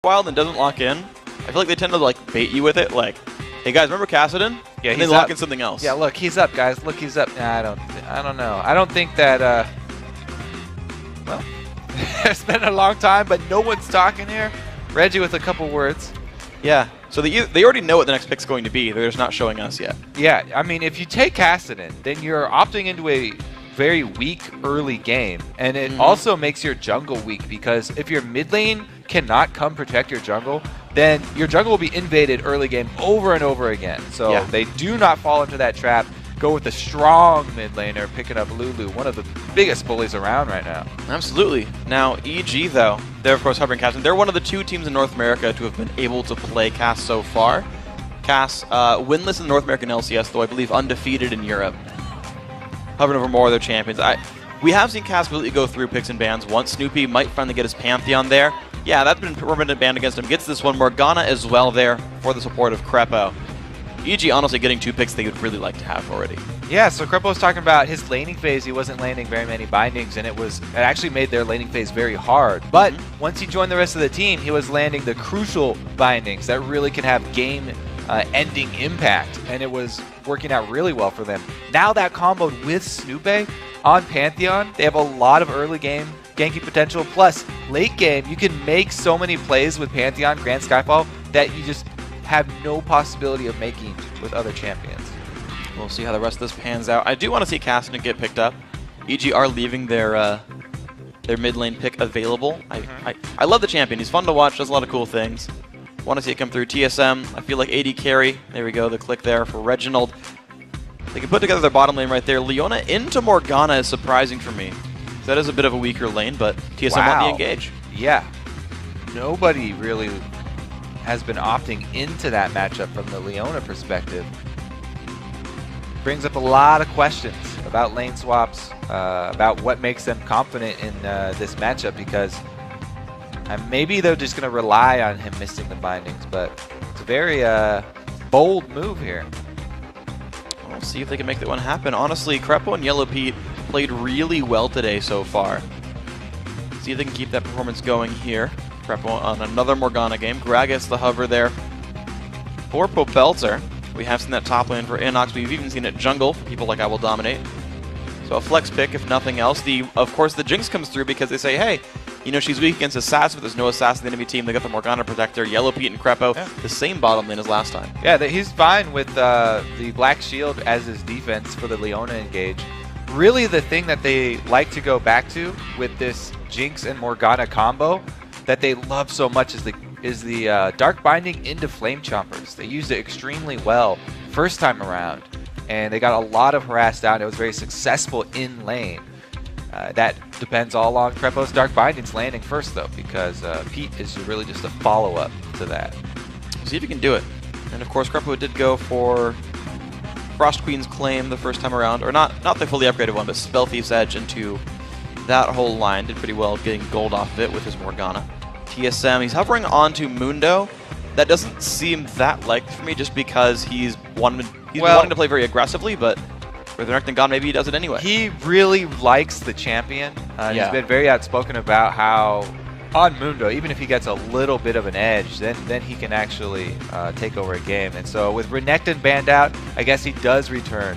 while and doesn't lock in, I feel like they tend to like bait you with it. Like, hey guys, remember Kassadin? Yeah, and they lock in something else. Yeah, look, he's up, guys. Look, he's up. Nah, I don't know. I don't think that. Well, it's been a long time, but no one's talking here. Reggie with a couple words. Yeah. So they already know what the next pick's going to be. They're just not showing us yet. Yeah, I mean, if you take Kassadin, then you're opting into a very weak early game, and it also makes your jungle weak, because if your mid lane cannot come protect your jungle, then your jungle will be invaded early game over and over again. So they do not fall into that trap. Go with the strong mid laner, picking up Lulu, one of the biggest bullies around right now. Absolutely. Now, EG, though, they're, of course, hovering Cass. They're one of the 2 teams in North America to have been able to play Cass so far. Cass, winless in the North American LCS, though I believe undefeated in Europe. Hovering over more of their champions. We have seen Cass completely go through picks and bans once. Snoopy might finally get his Pantheon there. Yeah, that's been permanent ban against him. Gets this one. Morgana as well there for the support of Crepo. EG honestly getting 2 picks they would really like to have already. Yeah, so Crepo was talking about his laning phase. He wasn't landing very many bindings, and it actually made their laning phase very hard. But once he joined the rest of the team, he was landing the crucial bindings that really can have game-ending impact, and it was working out really well for them. Now that comboed with Snoopy on Pantheon, they have a lot of early game ganky potential, plus late game, you can make so many plays with Pantheon, Grand Skyfall, that you just have no possibility of making with other champions. We'll see how the rest of this pans out. I do want to see Kassadin get picked up. EG are leaving their mid lane pick available. I love the champion. He's fun to watch, does a lot of cool things. Want to see it come through. TSM, I feel like AD carry. There we go, the click there for Reginald. They can put together their bottom lane right there. Leona into Morgana is surprising for me. That is a bit of a weaker lane, but TSM want the engage. Yeah. Nobody really has been opting into that matchup from the Leona perspective. Brings up a lot of questions about lane swaps, about what makes them confident in this matchup, because maybe they're just going to rely on him missing the bindings, but it's a very bold move here. We'll see if they can make that one happen. Honestly, Crepo and Yellow Pete played really well today so far. See if they can keep that performance going here. Crepo on another Morgana game. Gragas the hover there for Popelter. We have seen that top lane for Inox. We've even seen it jungle for people like I Will Dominate. So a flex pick, if nothing else. Of course, the Jinx comes through because they say, hey, you know, she's weak against Assassin, but there's no Assassin in the enemy team. They got the Morgana Protector, Yellow Pete and Crepo, the same bottom lane as last time. Yeah, he's fine with the Black Shield as his defense for the Leona engage. Really, the thing that they like to go back to with this Jinx and Morgana combo that they love so much is the Dark Binding into Flame Chompers. They used it extremely well first time around, and they got a lot of harass down. It was very successful in lane. That depends all on Crepo's Dark Bindings landing first, though, because Pete is really just a follow-up to that. See if he can do it. And of course, Crepo did go for Frost Queen's Claim the first time around, or not the fully upgraded one, but Spell Thief's Edge into that whole line. Did pretty well getting gold off of it with his Morgana. TSM, he's hovering onto Mundo. That doesn't seem that likely for me, just because he's wanting to play very aggressively, but with Renekton gone, maybe he does it anyway. He really likes the champion. He's been very outspoken about how on Mundo, even if he gets a little bit of an edge, then he can actually take over a game. And so with Renekton banned out, I guess he does return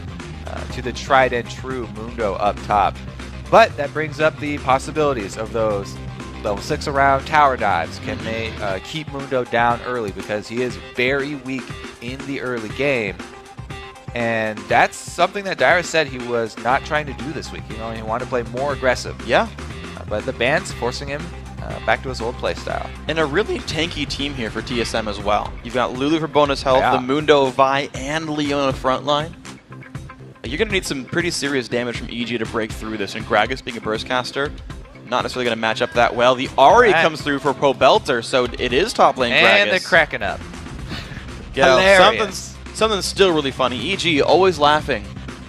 to the tried and true Mundo up top. But that brings up the possibilities of those level 6 around tower dives. Can they keep Mundo down early, because he is very weak in the early game. And that's something that Dyrus said he was not trying to do this week. He wanted to play more aggressive. Yeah. But the ban's forcing him back to his old playstyle. And a really tanky team here for TSM as well. You've got Lulu for bonus health, the Mundo, Vi, and Leona frontline. You're going to need some pretty serious damage from EG to break through this, and Gragas being a burst caster, not necessarily going to match up that well. The Ahri comes through for Popelter, so it is top lane Gragas. And they're cracking up. Hilarious. Something still really funny. EG always laughing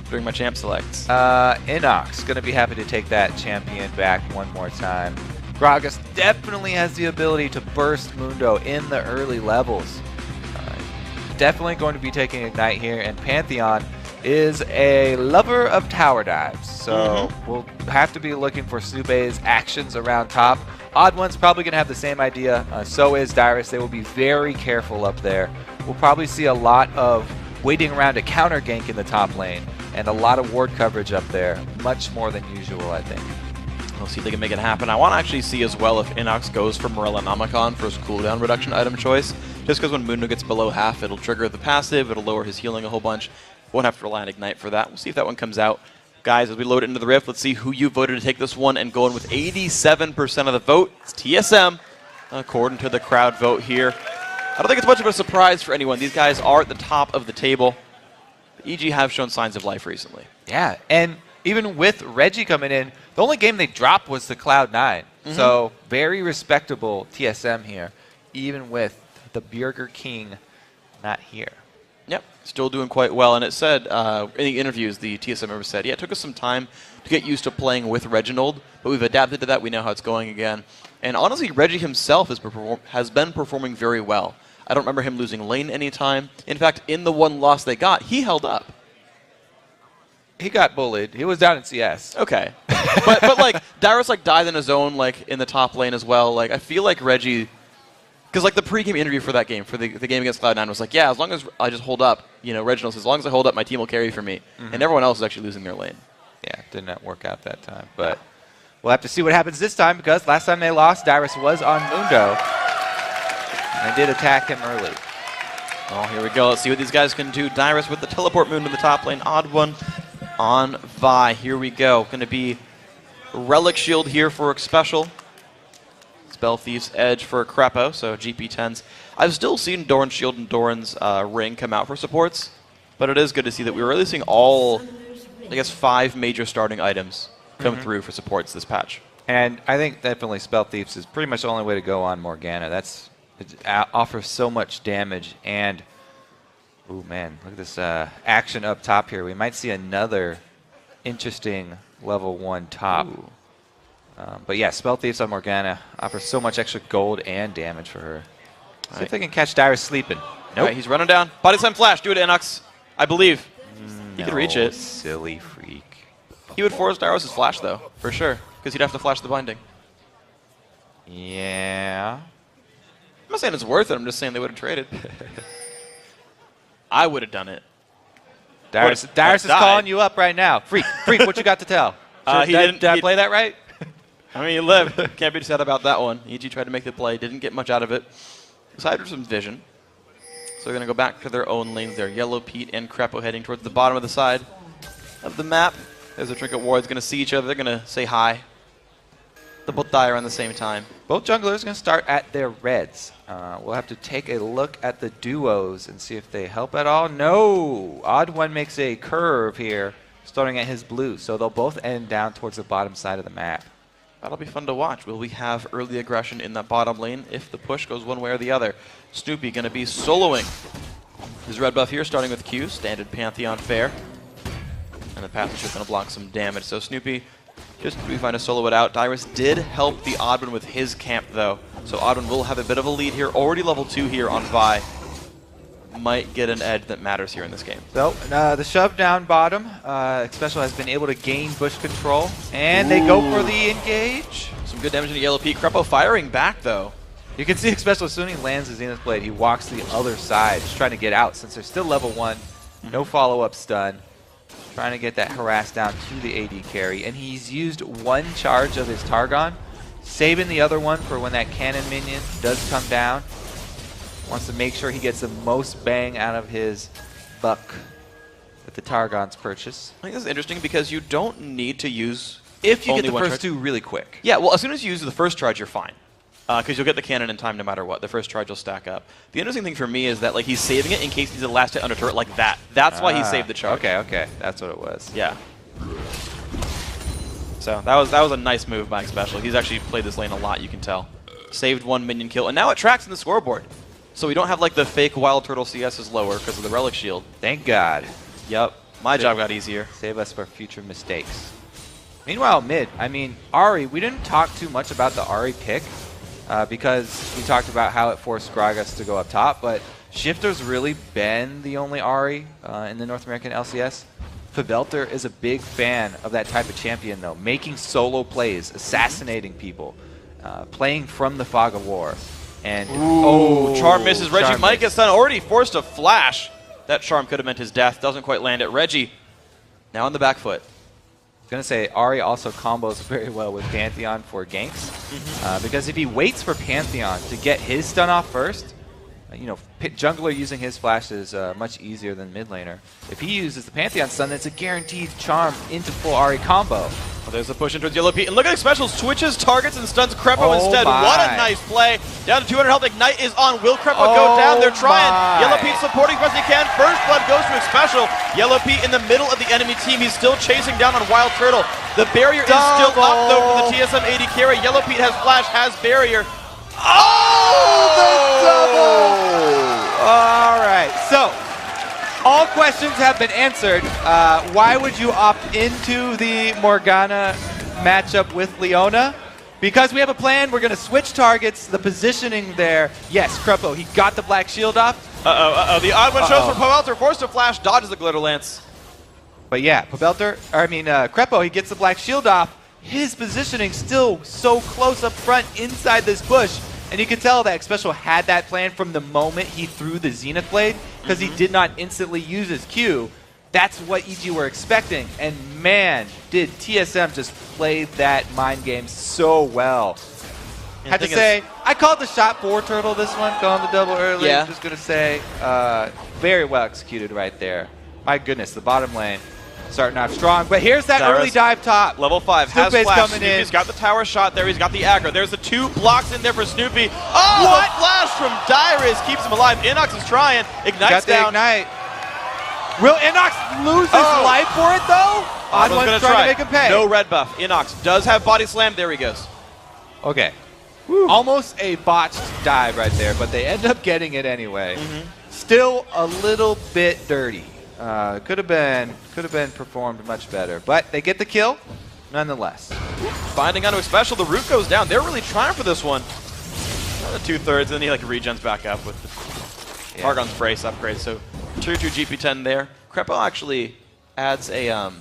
during my champ selects. Inox going to be happy to take that champion back one more time. Gragas definitely has the ability to burst Mundo in the early levels. Definitely going to be taking Ignite here, and Pantheon is a lover of tower dives. So we'll have to be looking for Sube's actions around top Odd One's probably going to have the same idea. So is Dyrus. They will be very careful up there. We'll probably see a lot of waiting around to counter gank in the top lane and a lot of ward coverage up there, much more than usual, I think. We'll see if they can make it happen. I want to actually see as well if Inox goes for Morellonomicon for his cooldown reduction item choice. Just because when Mundo gets below half, it'll trigger the passive, it'll lower his healing a whole bunch. Won't have to rely on Ignite for that. We'll see if that one comes out. Guys, as we load it into the Rift, let's see who you voted to take this one, and going with 87% of the vote, it's TSM, according to the crowd vote here. I don't think it's much of a surprise for anyone. These guys are at the top of the table. The EG have shown signs of life recently. Yeah, and even with Reggie coming in, the only game they dropped was the Cloud9. So very respectable TSM here, even with the Burger King not here. Yep, still doing quite well. And it said, in the interviews, the TSM member said, yeah, it took us some time to get used to playing with Reginald, but we've adapted to that. We know how it's going again. And honestly, Reggie himself has been performing very well. I don't remember him losing lane any time. In fact, in the one loss they got, he held up. He got bullied. He was down in CS. Okay. but like, Dyrus like died in his own, like, in the top lane as well. Like, I feel like Reggie... Because like the pre-game interview for that game, for the game against Cloud9 was like, yeah, as long as I just hold up, you know, Reginald says, as long as I hold up, my team will carry for me. And everyone else is actually losing their lane. Yeah, did not work out that time. But we'll have to see what happens this time, because last time they lost, Dyrus was on Mundo. And they did attack him early. Oh, here we go. Let's see what these guys can do. Dyrus with the teleport moon to the top lane. Odd One on Vi. Here we go. Going to be Relic Shield here for Special. Spell Thief's Edge for Crepo, so GP10s. I've still seen Doran's Shield and Doran's Ring come out for supports, but it is good to see that we're really seeing all, I guess, 5 major starting items come through for supports this patch. And I think definitely Spell Thieves is pretty much the only way to go on Morgana. It offers so much damage, and ooh man, look at this action up top here. We might see another interesting level 1 top. But yeah, Spell Thieves on Morgana offers so much extra gold and damage for her. See if they can catch Dyrus sleeping. Nope. Right, he's running down. Body Slam Flash, do it, Inox. I believe. He could reach it. Silly freak. He would force Dyrus' flash, though, for sure, because he'd have to flash the binding. Yeah. I'm not saying it's worth it, I'm just saying they would have traded. I would have done it. Dyrus is calling you up right now. Freak, what you got to tell? Did I play that right? I mean, he lived. Can't be sad about that one. EG tried to make the play, didn't get much out of it. Aside from some vision. So they're going to go back to their own lanes there. Yellow Pete and Crepo heading towards the bottom of the side of the map. There's a Trinket Ward's going to see each other. They're going to say hi. They'll both die around the same time. Both junglers are going to start at their reds. We'll have to take a look at the duos and see if they help at all. No! Odd One makes a curve here, starting at his blue. So they'll both end down towards the bottom side of the map. That'll be fun to watch. Will we have early aggression in that bottom lane if the push goes one way or the other? Snoopy going to be soloing his red buff here, starting with Q, standard Pantheon fare. And the path is just going to block some damage. So Snoopy just to be fine to solo it out. Dyrus did help the Odd One with his camp, though. So Odd One will have a bit of a lead here. Already level 2 here on Vi. Might get an edge that matters here in this game. So the shove down bottom. Special has been able to gain bush control. And they go for the engage. Some good damage in the Yellow Peak. Crepo firing back, though. You can see Special, as soon as he lands his Zenith Blade, he walks to the other side, just trying to get out since they're still level 1. No follow-up stun. Trying to get that harass down to the AD carry. And he's used 1 charge of his Targon, saving the other one for when that cannon minion does come down. Wants to make sure he gets the most bang out of his buck that the Targon's purchase. I think this is interesting because you don't need to use if you only get the one first charge. 2 really quick. Yeah, well, as soon as you use the first charge, you're fine. Because you'll get the cannon in time no matter what. The first charge will stack up. The interesting thing for me is that like he's saving it in case he's the last hit under turret like that. That's why he saved the charge. Okay. That's what it was. Yeah. So that was a nice move by Special. He's actually played this lane a lot, you can tell. Saved 1 minion kill, and now it tracks in the scoreboard. So we don't have like the fake Wild Turtle CS is lower because of the Relic Shield. Thank God. Yep. My job got easier. Save us for future mistakes. Meanwhile, mid, I mean, Ahri, we didn't talk too much about the Ahri pick because we talked about how it forced Gragas to go up top, but Shifter's really been the only Ahri in the North American LCS. Pabelter is a big fan of that type of champion, though, making solo plays, assassinating people. playing from the fog of war. And Charm misses. Reggie Charm might get stunned. Already forced a flash. That charm could have meant his death. Doesn't quite land it. Reggie now on the back foot. I was going to say, Ahri also combos very well with Pantheon for ganks. Because if he waits for Pantheon to get his stun off first, you know, jungler using his flash is much easier than mid laner. If he uses the Pantheon stun, it's a guaranteed charm into full Ahri combo. Well, there's the push in towards Yellow Pete. And look at the specials. Switches, targets, and stuns Crepo instead. What a nice play. Down to 200 health. Ignite is on. Will Crepo go down? They're trying. Yellow Pete supporting as best he can. First blood goes to his special. Yellow Pete in the middle of the enemy team. He's still chasing down on Wild Turtle. The barrier is still up, though, for the TSM AD carry. Yellow Pete has flash, has barrier. The double! All right, so all questions have been answered. Why would you opt into the Morgana matchup with Leona? Because we have a plan. We're going to switch targets. The positioning there. Yes, Crepo, he got the black shield off. The odd one shows for Pobelter. Forced to flash, dodges the Glitter Lance. But yeah, Crepo, he gets the black shield off. His positioning still so close up front inside this bush. And you can tell that Special had that plan from the moment he threw the Zenith Blade, because he did not instantly use his Q. That's what EG were expecting. And man, did TSM just play that mind game so well. Had to say, I called the shot for Turtle this one, calling the double early. Yeah. I'm just going to say, very well executed right there. My goodness, the bottom lane starting off strong. But here's that early dive top. Level 5 has Snoopy's flash. coming Snoopy's in. got the tower shot there. He's got the aggro. There's the 2 blocks in there for Snoopy. Oh, what? The flash from Dyrus keeps him alive. Inox is trying. Ignite's down. Ignite. Will Inox lose his life for it, though? Odd's going to try to make him pay. No red buff. Inox does have body slam. There he goes. Okay. Woo. Almost a botched dive right there, but they end up getting it anyway. Still a little bit dirty. Could have been performed much better, but they get the kill nonetheless. Binding onto a special, the root goes down. They're really trying for this one. Another 2/3, and then he like regens back up with the Targon's brace upgrade. So tier 2 GP10 there. Crepo actually adds a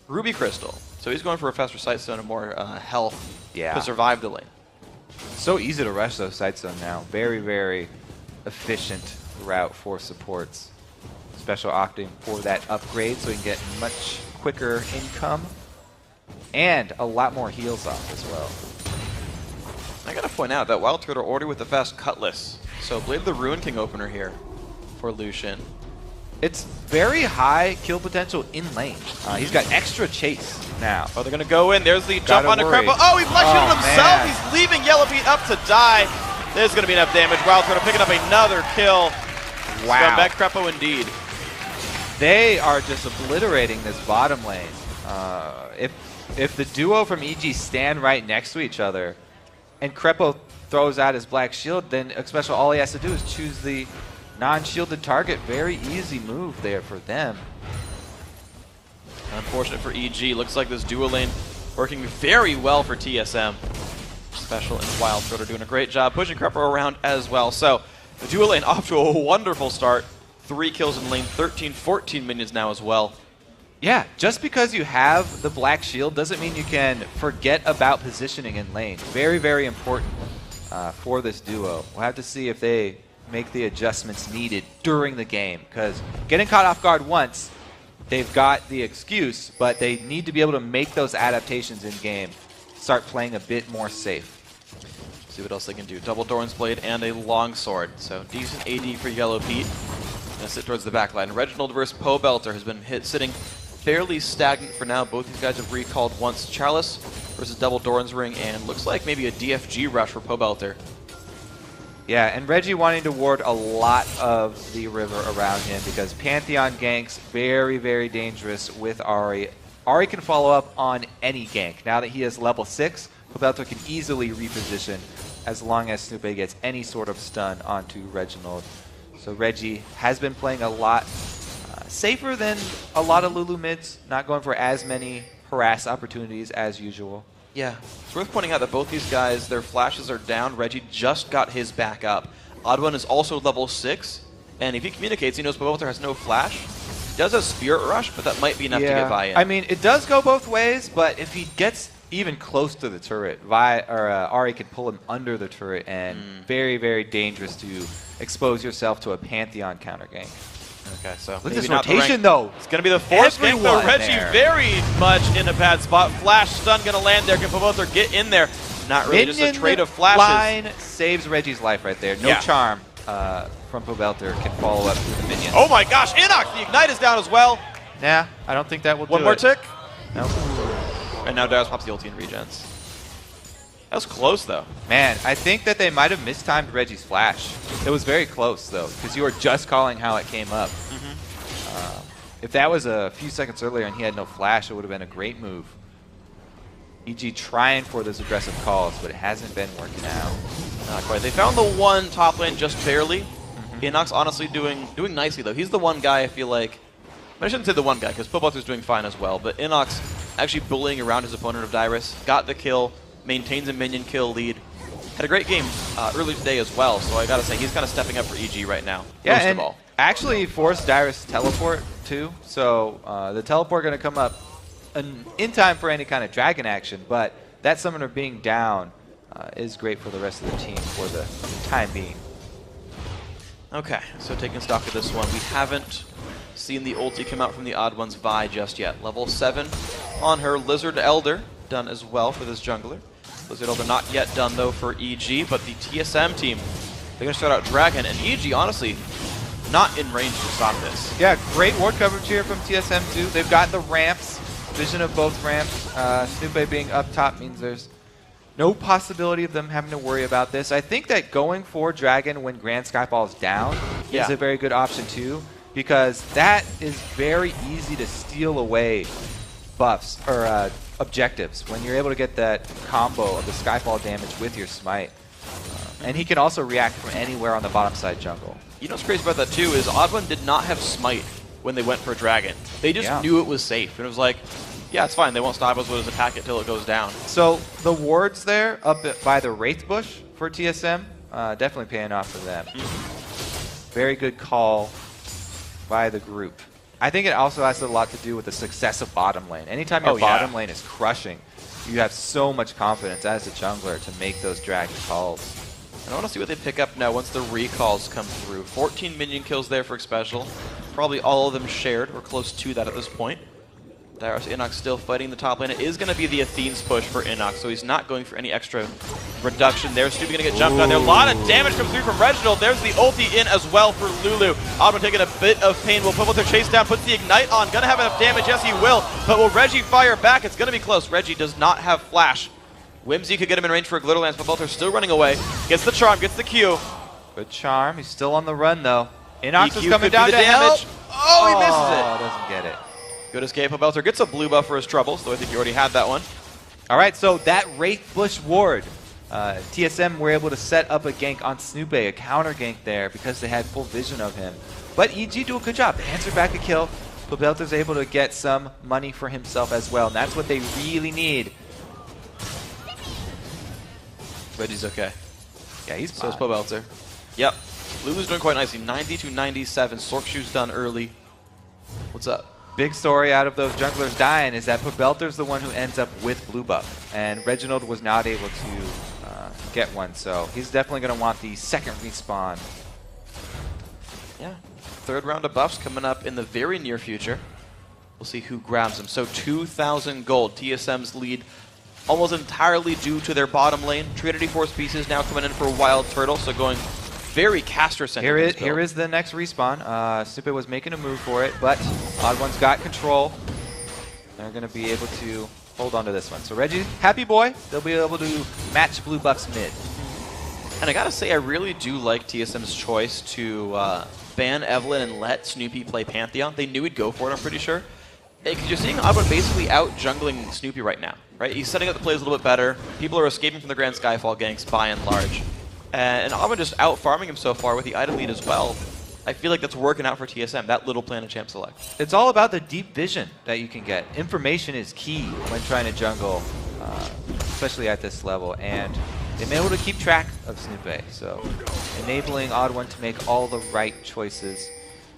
Ruby Crystal, so he's going for a faster Sightstone and more health to survive the lane. So easy to rush those Sightstone now. Very, very efficient route for supports. Special opting for that upgrade so he can get much quicker income and a lot more heals off as well. I gotta point out that Wild Turtle already with the fast Cutlass, so Blade of the Ruin King opener here for Lucian. It's very high kill potential in lane. He's got extra chase now. Oh, they're gonna go in. There's the jump onto Crepo. Oh, he flash shielded himself. Man. He's leaving Yellow Pete up to die. There's gonna be enough damage. Wild Turtle picking up another kill. Wow. Back Crepo indeed. They are just obliterating this bottom lane. If the duo from EG stand right next to each other and Crepo throws out his black shield, then Special all he has to do is choose the non-shielded target. Very easy move there for them. Unfortunate for EG. Looks like this duo lane working very well for TSM. Special and Wild Turtle doing a great job pushing Crepo around as well. So the duo lane off to a wonderful start. 3 kills in lane, 13, 14 minions now as well. Yeah, just because you have the black shield doesn't mean you can forget about positioning in lane. Very, very important for this duo. We'll have to see if they make the adjustments needed during the game, because getting caught off guard once, they've got the excuse, but they need to be able to make those adaptations in game, start playing a bit more safe. See what else they can do. Double Doran's Blade and a longsword. So decent AD for Yellow Pete. Gonna sit towards the back line. Reginald versus Pobelter has been sitting fairly stagnant for now. Both these guys have recalled once. Chalice versus Double Doran's Ring, and looks like maybe a DFG rush for Pobelter. Yeah, and Reggie wanting to ward a lot of the river around him because Pantheon ganks very, very dangerous with Ahri. Ahri can follow up on any gank. Now that he is level 6, Pobelter can easily reposition as long as Snoopy gets any sort of stun onto Reginald. So Reggie has been playing a lot safer than a lot of Lulu mids, not going for as many harass opportunities as usual. Yeah, it's worth pointing out that both these guys, their flashes are down. Reggie just got his back up. Oddone is also level 6, and if he communicates, he knows Pobelter has no flash. He does have Spirit Rush, but that might be enough to get by in. I mean, it does go both ways, but if he gets even close to the turret, Ari could pull him under the turret, and very, very dangerous to expose yourself to a Pantheon counter gank. Okay, so look at this rotation, though. It's going to be the force gank, though. Reggie very much in a bad spot. Flash stun going to land there. Can Pobelter get in there? Not really, just a trade of flashes. Line saves Reggie's life right there. No charm from Pobelter can follow up with the minions. Oh my gosh, Inox, the Ignite is down as well. Nah, I don't think that will do it. One more tick. No. And now Darius pops the ulti and regens. That was close, though. Man, I think that they might have mistimed Reggie's flash. It was very close, though, because you were just calling how it came up. If that was a few seconds earlier and he had no flash, it would have been a great move. EG trying for those aggressive calls, but it hasn't been working out. Not quite. They found the one top lane just barely. Inox honestly doing nicely, though. He's the one guy I feel like... I shouldn't say the one guy, because Pobelter's doing fine as well, but Inox actually bullying around his opponent of Dyrus, got the kill, maintains a minion kill lead. Had a great game early today as well, so I gotta say, he's kind of stepping up for EG right now, most of all. Actually forced Dyrus to teleport, too, so the teleport going to come up in time for any kind of dragon action, but that summoner being down is great for the rest of the team for the time being. Okay, so taking stock of this one, we haven't seen the ulti come out from the Odd One's Vi just yet. Level 7 on her. Lizard Elder done as well for this jungler. Lizard Elder not yet done, though, for EG, but the TSM team, they're going to start out Dragon, and EG, honestly, not in range to stop this. Yeah, great ward coverage here from TSM, too. They've got the ramps, vision of both ramps. Snoopy being up top means there's no possibility of them having to worry about this. I think that going for Dragon when Grand Skyfall is down is a very good option, too, because that is very easy to steal away buffs or objectives when you're able to get that combo of the Skyfall damage with your smite. And he can also react from anywhere on the bottom side jungle. You know what's crazy about that, too, is Odd One did not have smite when they went for Dragon. They just knew it was safe, and it was like, yeah, it's fine. They won't stop us. We'll just attack it till it goes down. So the wards there up by the Wraith Bush for TSM, definitely paying off for them. Very good call by the group. I think it also has a lot to do with the success of bottom lane. Anytime your bottom lane is crushing, you have so much confidence as a jungler to make those dragon calls. And I want to see what they pick up now once the recalls come through. 14 minion kills there for Xpecial. Probably all of them shared, or close to that at this point. Darius Inox still fighting the top lane. It is going to be the Athene's push for Inox, so he's not going for any extra reduction there. Snoopy going to get jumped on there. A lot of damage comes through from Reginald. There's the ulti in as well for Lulu. Oddman taking a bit of pain. Will Pobelter chase down, puts the Ignite on. Going to have enough damage. Yes, he will. But will Reggie fire back? It's going to be close. Reggie does not have Flash. Whimsy could get him in range for a Glitterlance. Pobelter still running away. Gets the charm, gets the Q. Good charm. He's still on the run, though. Inox is coming down to help. Oh, he misses it. Doesn't get it. Good escape. Pobelter gets a blue buff for his trouble, so I think you already had that one. All right, so that Wraith Bush ward, TSM were able to set up a gank on Snoopy, a counter gank there because they had full vision of him. But EG do a good job. They answer back a kill. Pobelter's able to get some money for himself as well, and that's what they really need. Reggie's okay. Yeah, he's so is Pobelter. Yep. Lulu's doing quite nicely. 90 to 97. Sork Shoe's done early. What's up? Big story out of those junglers dying is that Pobelter's the one who ends up with blue buff, and Reginald was not able to get one, so he's definitely going to want the second respawn. Yeah. Third round of buffs coming up in the very near future. We'll see who grabs them. So 2,000 gold. TSM's lead almost entirely due to their bottom lane. Trinity Force pieces now coming in for Wild Turtle, so going very caster-centered. Here is the next respawn. Snoopy was making a move for it, but Odd One's got control. They're going to be able to hold on to this one. So Reggie, happy boy. They'll be able to match blue buff's mid. And I got to say, I really do like TSM's choice to ban Evelyn and let Snoopy play Pantheon. They knew he'd go for it, I'm pretty sure. Because you're seeing Odd One basically out-jungling Snoopy right now, right? He's setting up the plays a little bit better. People are escaping from the Grand Skyfall ganks by and large. And Odd One just out-farming him so far with the item lead as well. I feel like that's working out for TSM, that little plan of Champ Select. It's all about the deep vision that you can get. Information is key when trying to jungle, especially at this level. And they've been able to keep track of Snoopy, so enabling Odd One to make all the right choices.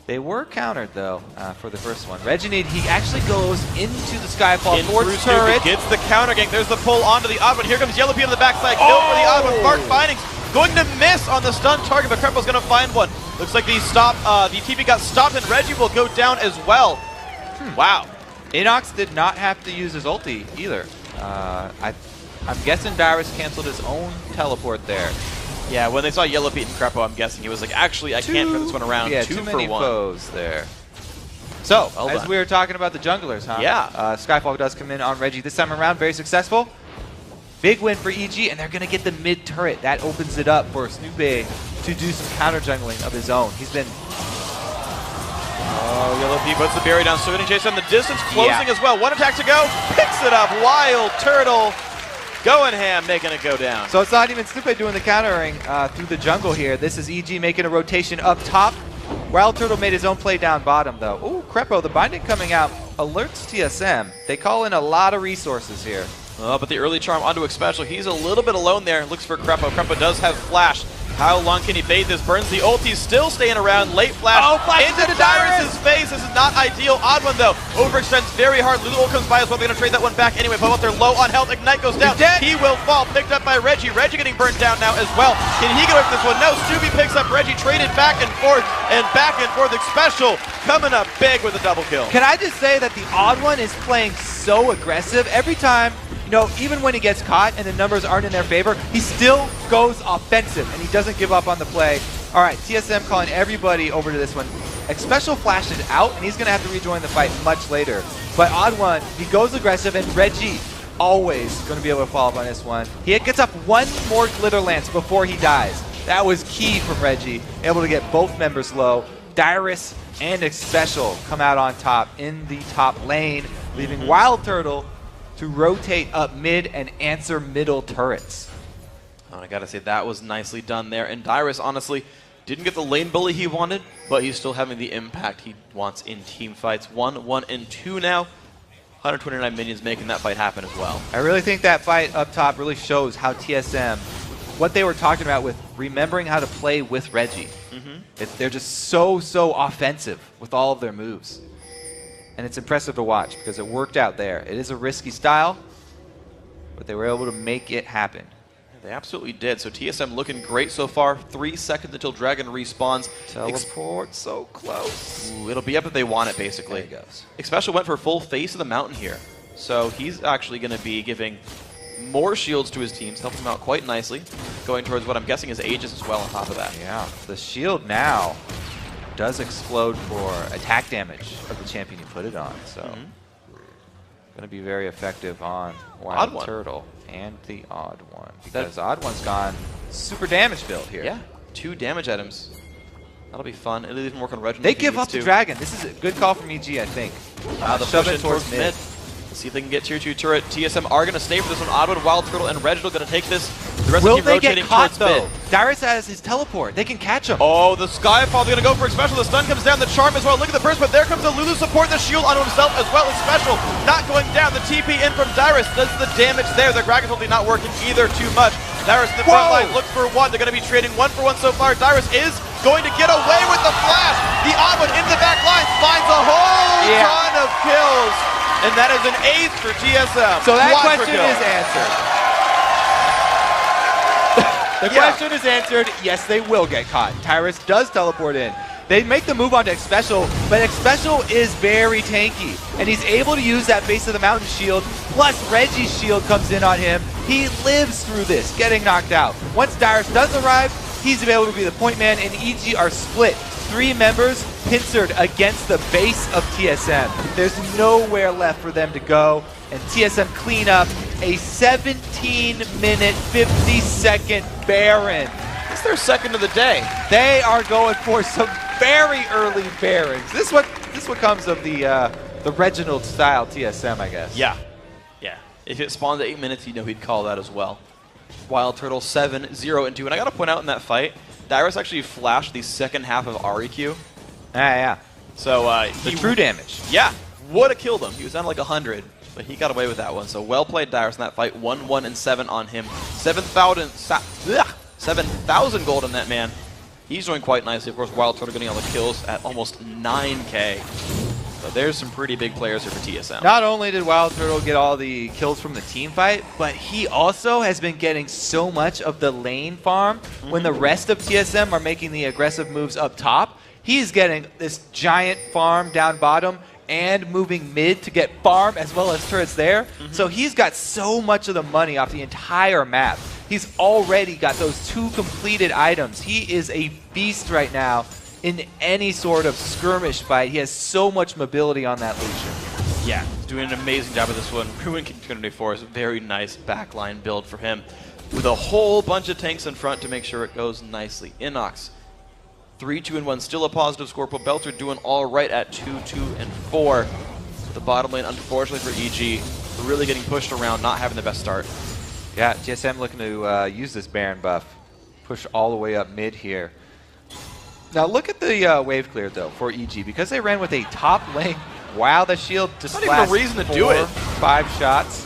They were countered, though, for the first one. Reginade, he actually goes into the Skyfall towards turret. Gets the counter gank. There's the pull onto the Odd One. Here comes YellowPete on the backside. Kill for the Odd One. Mark Findings going to miss on the stun target, but Krepo's going to find one. Looks like the TP got stopped, and Reggie will go down as well. Wow. Inox did not have to use his ulti either. I'm guessing Dyrus canceled his own teleport there. Yeah, when they saw YellowPete and Krepo, I'm guessing he was like, actually, I can't turn this one around. Yeah, two too for many one. foes there. So, well as we were talking about the junglers, huh? Yeah. Skyfall does come in on Reggie this time around, very successful. Big win for EG, and they're going to get the mid turret. That opens it up for Snoopy to do some counter jungling of his own. He's been... Oh, YellowPete puts the berry down, so getting chased on the distance, closing as well. One attack to go, picks it up, Wild Turtle. Going ham, making it go down. So it's not even Snoopy doing the countering through the jungle here. This is EG making a rotation up top. Wild Turtle made his own play down bottom, though. Ooh, Krepo, the binding coming out, alerts TSM. They call in a lot of resources here. Oh, but the early charm onto Xpecial. He's a little bit alone there. Looks for Krepo. Krepo does have flash. How long can he bait this? Burns the ulti, still staying around. Late flash, into Dyrus' face. This is not ideal. Odd One, though. Overextends very hard. Lulu comes by as well. They're going to trade that one back anyway. But they're low on health. Ignite goes down. He will fall. Picked up by Reggie. Reggie getting burnt down now as well. Can he get away from this one? No. Stubby picks up Reggie. Traded back and forth. Xpecial coming up big with a double kill. Can I just say that the Odd One is playing so aggressive every time? You know, even when he gets caught and the numbers aren't in their favor, he still goes offensive and he doesn't give up on the play. All right, TSM calling everybody over to this one. Xpecial flashed it out and he's going to have to rejoin the fight much later. But Odd One, he goes aggressive, and Reggie always going to be able to follow up on this one. He gets up one more Glitter Lance before he dies. That was key from Reggie, able to get both members low. Dyrus and Xpecial come out on top in the top lane, leaving Wild Turtle to rotate up mid and answer middle turrets. Oh, I gotta say, that was nicely done there. And Dyrus, honestly, didn't get the lane bully he wanted, but he's still having the impact he wants in team fights. 1, 1, and 2 now. 129 minions making that fight happen as well. I really think that fight up top really shows how TSM, what they were talking about with remembering how to play with Reggie. They're just so offensive with all of their moves. And it's impressive to watch because it worked out there. It is a risky style, but they were able to make it happen. They absolutely did. So TSM looking great so far. 3 seconds until Dragon respawns. Teleport so close. Ooh, it'll be up if they want it, basically. There he goes. Xpecial went for full face of the mountain here. So he's actually going to be giving more shields to his teams, helping them out quite nicely. Going towards what I'm guessing is Aegis as well on top of that. Yeah, the shield now does explode for attack damage of the champion you put it on. So going to be very effective on Wild Turtle and the Odd One, because Odd One's gone super damage build here. Yeah, 2 damage items. That'll be fun. It'll even work on Reginald. They give up the Dragon. This is a good call from EG, I think. The shove push it towards mid. Let's see if they can get tier 2 turret. TSM are going to stay for this one. Odd One, Wild Turtle, and Reginald going to take this. The rest Will of the team they rotating get caught, towards though? mid. Dyrus has his teleport. They can catch him. Oh, the Skyfall. They're going to go for Xpecial. The stun comes down. The charm as well. Look at the burst, but there comes the Lulu support. The shield onto himself as well as Xpecial. Not going down. The TP in from Dyrus does the damage there. The Dragon's ulti not working either too much. Dyrus in the front line looks for one. They're going to be trading 1 for 1 so far. Dyrus is going to get away with the flash. The Odd One in the back line finds a whole ton of kills. And that is an ace for TSM. So that question is answered. The question is answered. Yes, they will get caught. Tyrus does teleport in. They make the move onto Xpecial, but Xpecial is very tanky, and he's able to use that base of the mountain shield, plus Reggie's shield comes in on him. He lives through this, getting knocked out. Once Dyrus does arrive, he's able to be the point man, and EG are split. 3 members pincered against the base of TSM. There's nowhere left for them to go, and TSM clean up a 17-minute, 50-second Baron. It's their second of the day. They are going for some very early Barons. This is what comes of the Reginald style TSM, I guess. Yeah. Yeah. If it spawned at 8 minutes, you know he'd call that as well. Wild Turtle 7, 0, and 2. And I got to point out in that fight, Dyrus actually flashed the second half of REQ. Yeah. So the true damage. Yeah, would have killed him. He was down to like 100, but he got away with that one. So well played, Dyrus, in that fight. 1, 1, and 7 on him. 7,000 gold on that man. He's doing quite nicely. Of course, Wild Turtle getting all the kills at almost 9K. But there's some pretty big players here for TSM. Not only did Wild Turtle get all the kills from the team fight, but he also has been getting so much of the lane farm when the rest of TSM are making the aggressive moves up top. He's getting this giant farm down bottom and moving mid to get farm as well as turrets there. So he's got so much of the money off the entire map. He's already got those 2 completed items. He is a beast right now in any sort of skirmish fight. He has so much mobility on that Lucian. Yeah, he's doing an amazing job of this one. Ruin King 224 is a very nice backline build for him with a whole bunch of tanks in front to make sure it goes nicely. Inox, 3, 2, and 1, still a positive score. Belter doing all right at 2, 2, and 4. The bottom lane, unfortunately for EG, really getting pushed around, not having the best start. Yeah, TSM looking to use this Baron buff. Push all the way up mid here. Now look at the wave clear though for EG because they ran with a top lane. Wow, the shield just not even a reason to do it. 5 shots.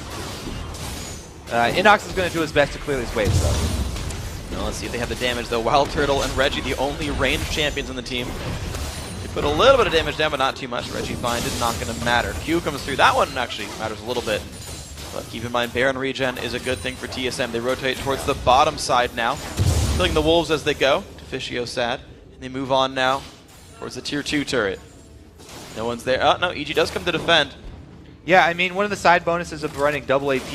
Inox is going to do his best to clear these waves though. Now let's see if they have the damage though. Wild Turtle and Reggie, the only ranged champions on the team. They put a little bit of damage down, but not too much. Reggie find is not going to matter. Q comes through. That one actually matters a little bit. But keep in mind, Baron regen is a good thing for TSM. They rotate towards the bottom side now, killing the wolves as they go. Deficio sad. And they move on now towards the tier 2 turret. No one's there. Oh, no, EG does come to defend. Yeah, I mean, one of the side bonuses of running double AP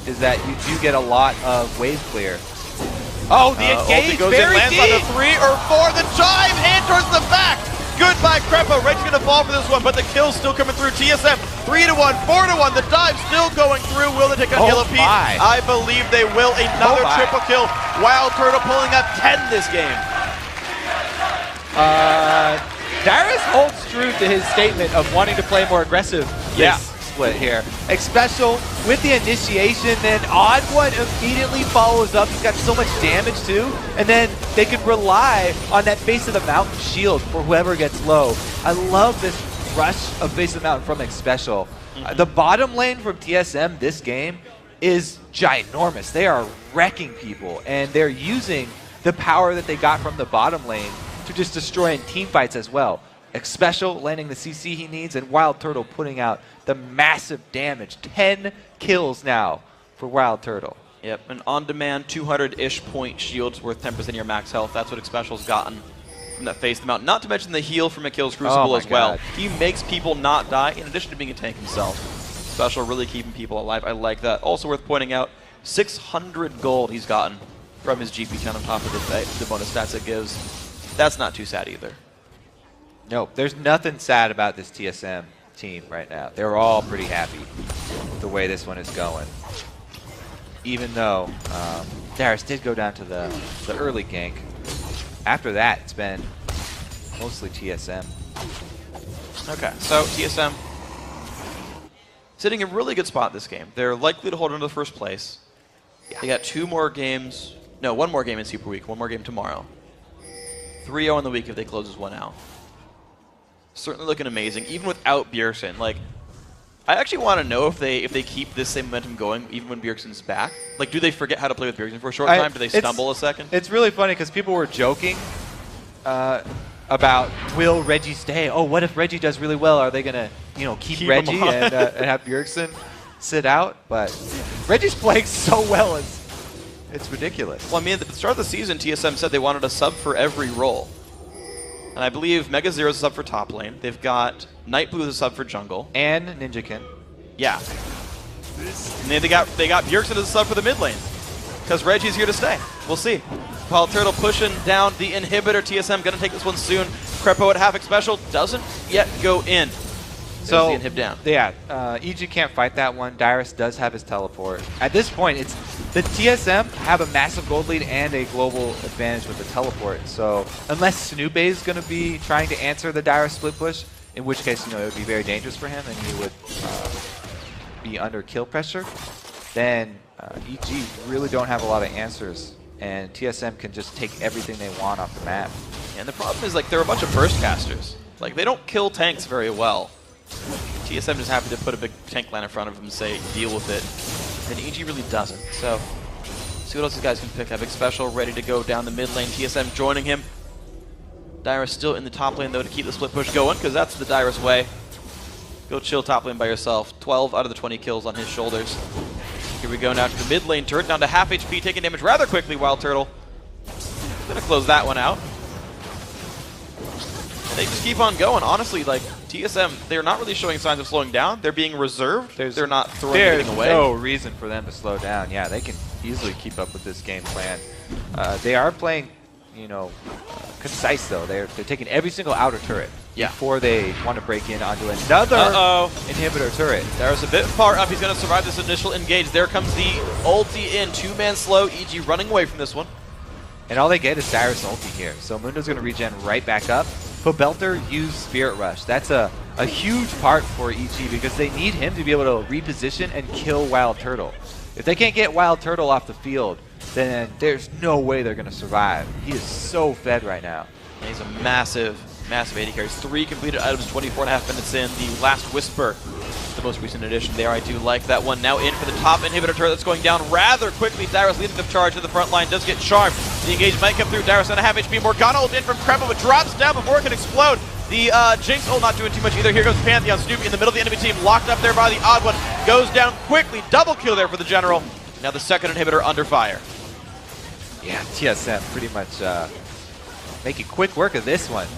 is that you do get a lot of wave clear. Oh, the engage goes very in, lands deep! on the 3 or 4, the dive in towards the back! Goodbye, Crepo. Reggie's going to fall for this one, but the kill's still coming through. TSM, 3-1, 4-1. The dive still going through. Will they take on Yellow Pete? I believe they will. Another triple kill. Wild Turtle pulling up 10 this game. Darius holds true to his statement of wanting to play more aggressive. Yeah. Split here. Xpecial with the initiation, then Odd One immediately follows up. He's got so much damage too, and then they can rely on that Face of the Mountain shield for whoever gets low. I love this rush of Face of the Mountain from Xpecial. The bottom lane from TSM this game is ginormous. They are wrecking people, and they're using the power that they got from the bottom lane to just destroy in team fights as well. Xpecial landing the CC he needs, and Wild Turtle putting out the massive damage. 10 kills now for Wild Turtle. Yep, an on-demand 200-ish point shield's worth 10% of your max health. That's what Xpecial's gotten from that Face of the Mountain. Not to mention the heal from Akil's Crucible as well. He makes people not die, in addition to being a tank himself. Xpecial really keeping people alive. I like that. Also worth pointing out, 600 gold he's gotten from his GP count on top of the bonus stats it gives. That's not too sad either. No, there's nothing sad about this TSM team right now. They're all pretty happy with the way this one is going. Even though Darius did go down to the early gank. After that, it's been mostly TSM. Okay, so TSM sitting in a really good spot this game. They're likely to hold on to the first place. Yeah. They got 2 more games. No, 1 more game in Super Week. 1 more game tomorrow. 3-0 in the week if they close this one out. Certainly looking amazing, even without Bjergsen. Like, I actually want to know if they keep this same momentum going, even when Bjergsen's back. Like, do they forget how to play with Bjergsen for a short time? Do they stumble a second? It's really funny because people were joking about will Reggie stay? Oh, what if Reggie does really well? Are they gonna, keep Reggie and have Bjergsen sit out? But Reggie's playing so well, it's ridiculous. Well, I mean, at the start of the season, TSM said they wanted a sub for every role. And I believe Mega Zero is a sub for top lane. They've got Night Blue as a sub for jungle. And Ninjakin. Yeah. And they got Bjergsen as a sub for the mid lane. Because Reggie's here to stay. We'll see. Wild Turtle pushing down the inhibitor. TSM going to take this one soon. Crepo at half Xpecial doesn't yet go in. So, the inhib down. Yeah, EG can't fight that one. Darius does have his teleport. At this point, it's the TSM have a massive gold lead and a global advantage with the teleport. So unless Snoop is going to be trying to answer the Darius split push, in which case, it would be very dangerous for him and he would be under kill pressure, then EG really don't have a lot of answers. And TSM can just take everything they want off the map. And the problem is, like, they're a bunch of burst casters. Like, they don't kill tanks very well. TSM just happy to put a big tank line in front of him and say, deal with it. And EG really doesn't. So, see what else these guys can pick up. Xpecial ready to go down the mid lane. TSM joining him. Dyrus still in the top lane, though, to keep the split push going, because that's the Dyrus way. Go chill top lane by yourself. 12 out of the 20 kills on his shoulders. Here we go now to the mid lane turret, down to half HP, taking damage rather quickly, Wild Turtle. Gonna close that one out. And they just keep on going. Honestly, like, TSM, they're not really showing signs of slowing down. They're being reserved. They're not throwing anything away. There's no reason for them to slow down. Yeah, they can easily keep up with this game plan. They are playing, you know, concise, though. They're taking every single outer turret before they want to break in onto another inhibitor turret. Dyrus a bit far up. He's going to survive this initial engage. There comes the ulti in. Two-man slow. EG running away from this one. And all they get is Dyrus ulti here. So Mundo's going to regen right back up. Belter used Spirit Rush. That's a huge part for EG because they need him to be able to reposition and kill Wild Turtle. If they can't get Wild Turtle off the field, then there's no way they're going to survive. He is so fed right now. And he's a massive, massive AD carries. 3 completed items, 24.5 minutes in. The Last Whisper, the most recent addition there. I do like that one. Now in for the top inhibitor turret that's going down rather quickly. Dyrus leading the charge to the front line, does get charmed. The engage might come through. Dyrus on a half HP. Morgana ult in from Krepo, but drops down before it can explode. The Jinx ult not doing too much either. Here goes Pantheon. Snoopy in the middle of the enemy team, locked up there by the Odd One. Goes down quickly. Double kill there for the General. Now the second inhibitor under fire. Yeah, TSM pretty much making quick work of this one.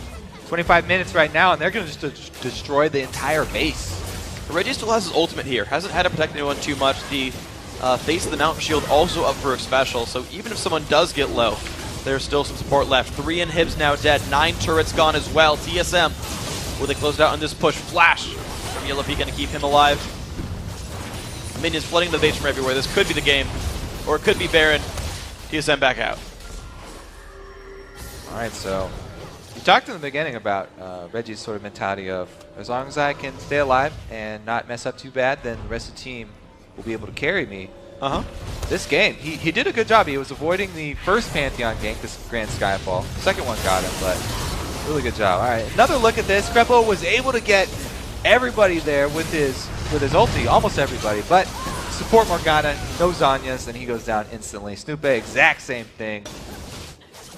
25 minutes right now, and they're going to just destroy the entire base. Reggie still has his ultimate here. Hasn't had to protect anyone too much. The face of the Mountain Shield also up for a special, so even if someone does get low, there's still some support left. 3 inhibs now dead. 9 turrets gone as well. TSM, will they close it out on this push? Flash from YellowP going to keep him alive. Minions flooding the base from everywhere. This could be the game, or it could be Baron. TSM back out. All right, so you talked in the beginning about Reggie's sort of mentality of, as long as I can stay alive and not mess up too bad, then the rest of the team will be able to carry me. This game, he did a good job. He was avoiding the first Pantheon gank, this Grand Skyfall. The second one got him, but really good job. All right, another look at this. Krepo was able to get everybody there with his ulti, almost everybody, but support Morgana, no Zanyas, and he goes down instantly. Snoopy, exact same thing.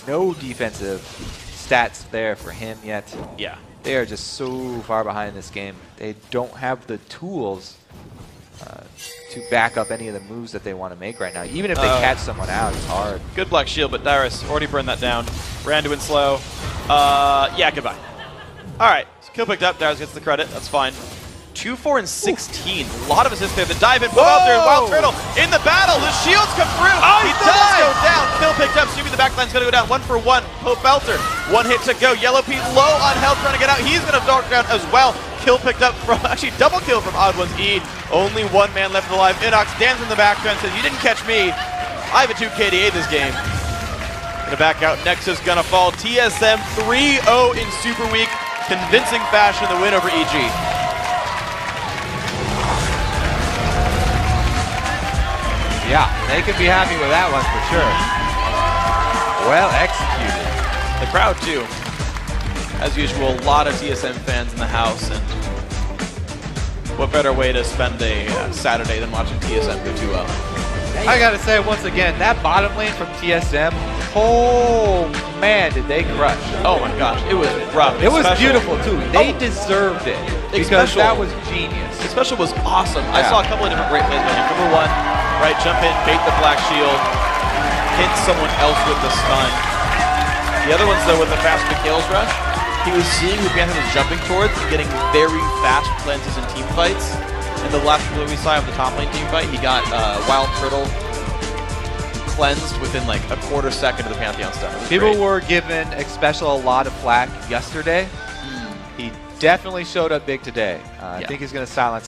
No defensive stats there for him yet. Yeah. They are just so far behind this game. They don't have the tools to back up any of the moves that they want to make right now. Even if they catch someone out, it's hard. Good Black Shield, but Dyrus already burned that down. Randu in slow. Yeah, goodbye. All right, so kill picked up. Dyrus gets the credit. That's fine. 2, 4, and 16. A lot of assists there. The dive in. Out there. Wild Turtle in the battle. The shields come through. He does go down. Kill picked up. Snoopy, the backline's going to go down. 1 for 1. Belter. 1 hit to go. YellowP low on health trying to get out. He's going to dart down as well. Kill picked up from, actually double kill from Odd One's E. Only 1 man left alive. Inox stands in the background and says, you didn't catch me. I have a 2 KDA this game. Gonna back out. Nexus gonna fall. TSM 3-0 in Super Week. Convincing fashion the win over EG. Yeah, they can be happy with that one for sure. Well executed. The crowd too. As usual, a lot of TSM fans in the house, and what better way to spend a Saturday than watching TSM go 2-0. I gotta say once again, that bottom lane from TSM, oh man, did they crush. Oh my gosh, it was rough. It was beautiful too. They deserved it because that was genius. The special was awesome. I saw a couple of different great plays by him. Number 1, right, jump in, bait the Black Shield, hit someone else with the stun. The other ones though with the fast kills rush, he was seeing who Pantheon was jumping towards, getting very fast cleanses in team fights. And the last play we saw of the top lane team fight, he got Wild Turtle cleansed within like a quarter second of the Pantheon stun. People were giving Xpecial a lot of flack yesterday. He definitely showed up big today. I think he's going to silence